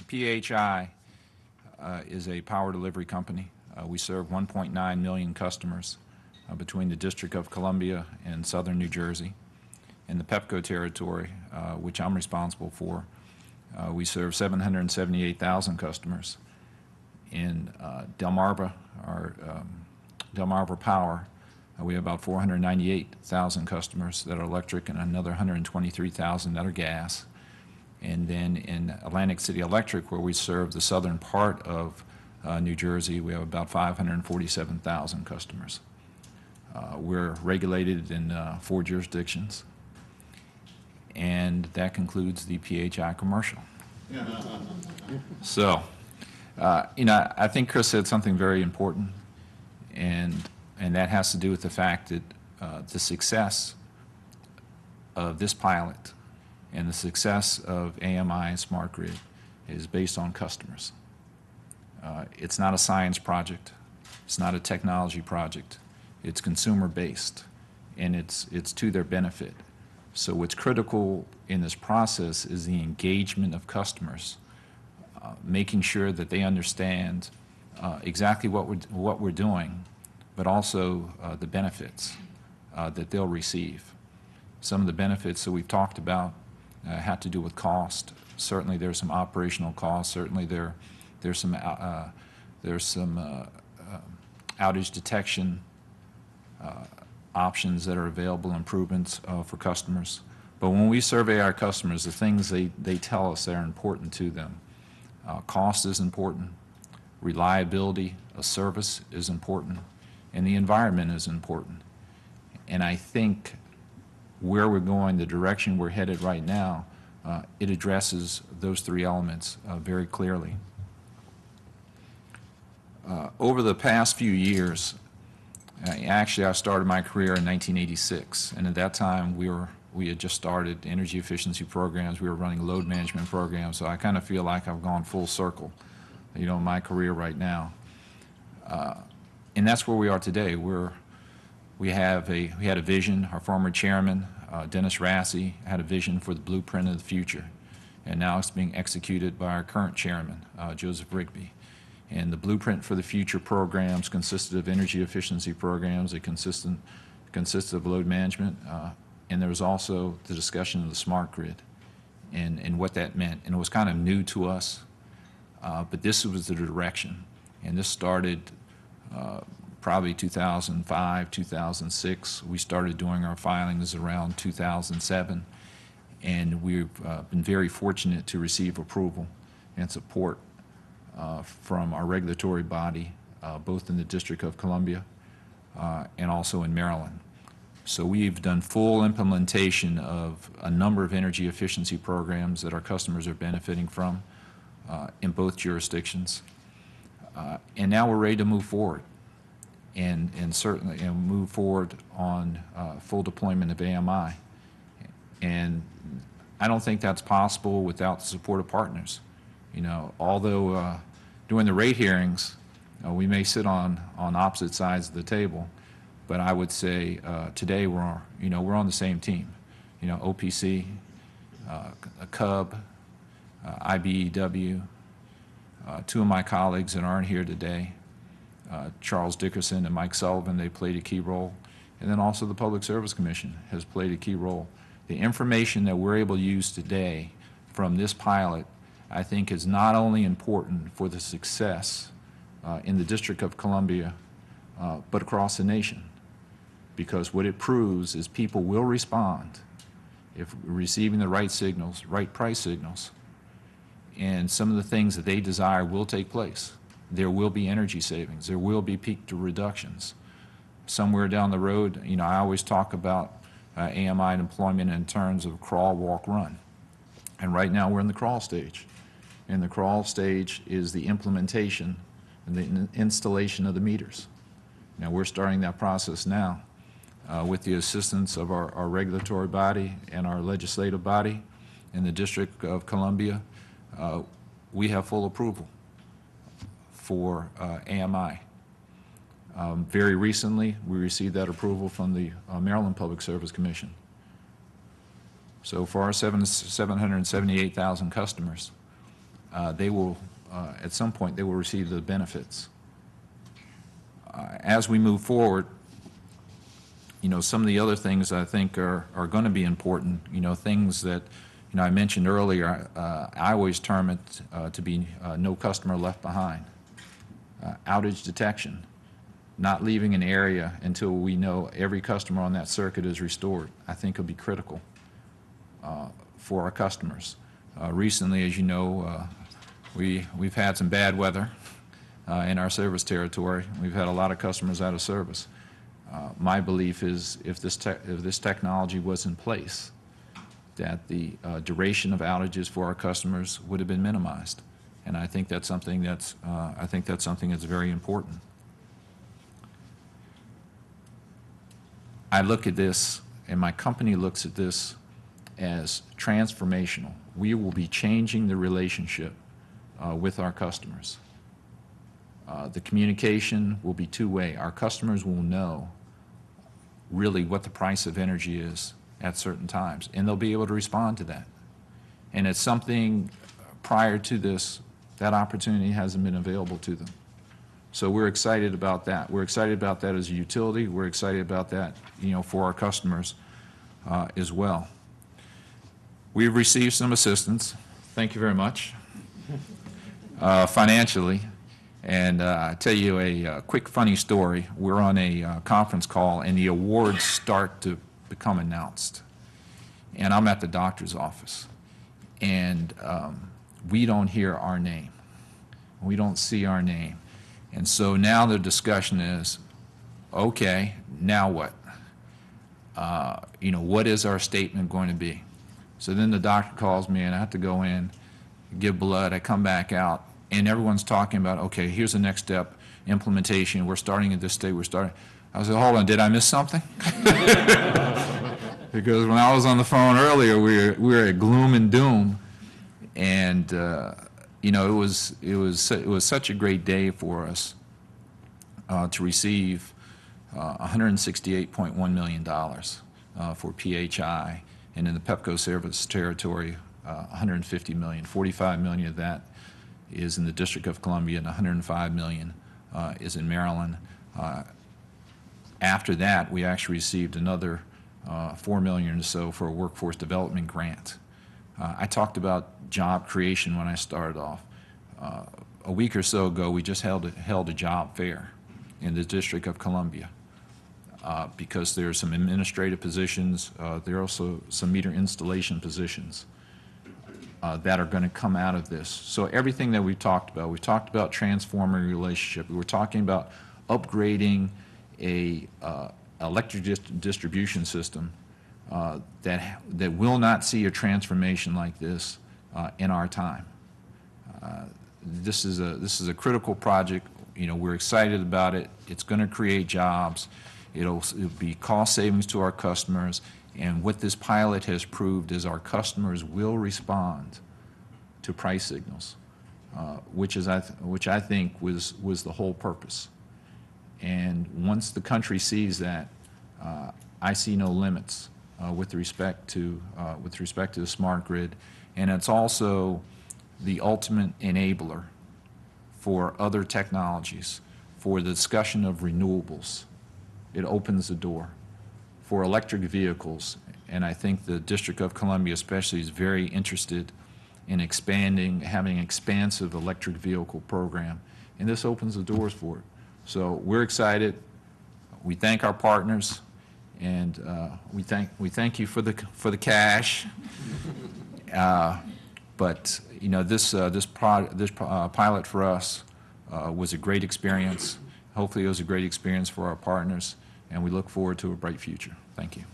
PHI is a power delivery company. We serve 1.9 million customers between the District of Columbia and southern New Jersey. In the Pepco territory, which I'm responsible for, we serve 778,000 customers. In Delmarva, our Delmarva Power, we have about 498,000 customers that are electric and another 123,000 that are gas. And then in Atlantic City Electric, where we serve the southern part of New Jersey, we have about 547,000 customers. We're regulated in 4 jurisdictions. And that concludes the PHI commercial. So, I think Chris said something very important, and that has to do with the fact that the success of this pilot and the success of AMI and Smart Grid is based on customers. It's not a science project. It's not a technology project. It's consumer-based, and it's to their benefit. So what's critical in this process is the engagement of customers, making sure that they understand exactly what we're doing, but also the benefits that they'll receive. Some of the benefits that we've talked about have to do with cost. Certainly there's some operational costs. Certainly there's some outage detection options that are available, improvements for customers. But when we survey our customers, the things they tell us that are important to them, cost is important, reliability of service is important, and the environment is important. And I think where we're going, the direction we're headed right now, it addresses those 3 elements very clearly. Over the past few years, actually I started my career in 1986, and at that time we had just started energy efficiency programs. We were running load management programs, so I kind of feel like I've gone full circle, in my career right now. And that's where we are today. We had a vision. Our former chairman, Dennis Rassi, had a vision for the blueprint of the future, and now it's being executed by our current chairman, Joseph Rigby. And the blueprint for the future programs consisted of energy efficiency programs. It consisted of load management, and there was also the discussion of the smart grid and what that meant. And it was kind of new to us, but this was the direction. And this started probably 2005, 2006. We started doing our filings around 2007, and we've been very fortunate to receive approval and support from our regulatory body, both in the District of Columbia and also in Maryland. So we've done full implementation of a number of energy efficiency programs that our customers are benefiting from in both jurisdictions. And now we're ready to move forward and certainly move forward on full deployment of AMI. And I don't think that's possible without the support of partners. Although during the rate hearings, we may sit on opposite sides of the table, but I would say today we're on the same team. OPC, CUB, IBEW, 2 of my colleagues that aren't here today, Charles Dickerson and Mike Sullivan, they played a key role, and then also the Public Service Commission has played a key role. The information that we're able to use today from this pilot, I think, is not only important for the success in the District of Columbia, but across the nation, because what it proves is people will respond if receiving the right signals, right price signals, and some of the things that they desire will take place. There will be energy savings. There will be peak reductions. Somewhere down the road, I always talk about AMI deployment in terms of crawl, walk, run. And right now we're in the crawl stage. And the crawl stage is the implementation and the installation of the meters. Now we're starting that process now with the assistance of our regulatory body and our legislative body in the District of Columbia. We have full approval for AMI. Very recently, we received that approval from the Maryland Public Service Commission. So for our 778,000 customers, they will, at some point, they will receive the benefits. As we move forward, you know, some of the other things I think are going to be important, you know, things that, you know, I mentioned earlier, I always term it to be no customer left behind. Outage detection, not leaving an area until we know every customer on that circuit is restored, I think will be critical for our customers. Recently, as you know, we've had some bad weather in our service territory. We've had a lot of customers out of service. My belief is if this technology was in place, that the duration of outages for our customers would have been minimized, and I think that's something that's very important. I look at this, and my company looks at this as transformational. We will be changing the relationship with our customers. The communication will be two-way. Our customers will know really what the price of energy is at certain times, and they'll be able to respond to that. And it's something prior to this, that opportunity hasn't been available to them. So we're excited about that. We're excited about that as a utility. We're excited about that, you know, for our customers as well. We've received some assistance, thank you very much, financially. And I'll tell you a quick funny story. We're on a conference call, and the awards start to become announced. And I'm at the doctor's office, and we don't hear our name. We don't see our name. And so now the discussion is, okay, now what? You know, what is our statement going to be? So then the doctor calls me, and I have to go in, give blood. I come back out, and everyone's talking about, okay, here's the next step, implementation. We're starting at this stage. We're starting. I said, hold on, did I miss something? Because when I was on the phone earlier, we were at gloom and doom, and you know, it was such a great day for us to receive $168.1 million for PHI, and in the Pepco service territory, $150 million. $45 million of that is in the District of Columbia, and $105 million is in Maryland. After that, we actually received another $4 million or so for a workforce development grant. I talked about job creation when I started off. A week or so ago, we just held a job fair in the District of Columbia because there are some administrative positions. There are also some meter installation positions that are going to come out of this. So everything that we've talked about transforming a relationship. We were talking about upgrading a electric distribution system that will not see a transformation like this in our time. This is a critical project. You know, we're excited about it. It's going to create jobs. It'll be cost savings to our customers. And what this pilot has proved is our customers will respond to price signals, which I think was the whole purpose. And once the country sees that, I see no limits with respect to the smart grid, and it's also the ultimate enabler for other technologies, for the discussion of renewables. It opens the door for electric vehicles, and I think the District of Columbia especially is very interested in expanding, having an expansive electric vehicle program, and this opens the doors for it. So we're excited. We thank our partners, and we thank you for the cash. But you know, this pilot for us was a great experience. Hopefully, it was a great experience for our partners, and we look forward to a bright future. Thank you.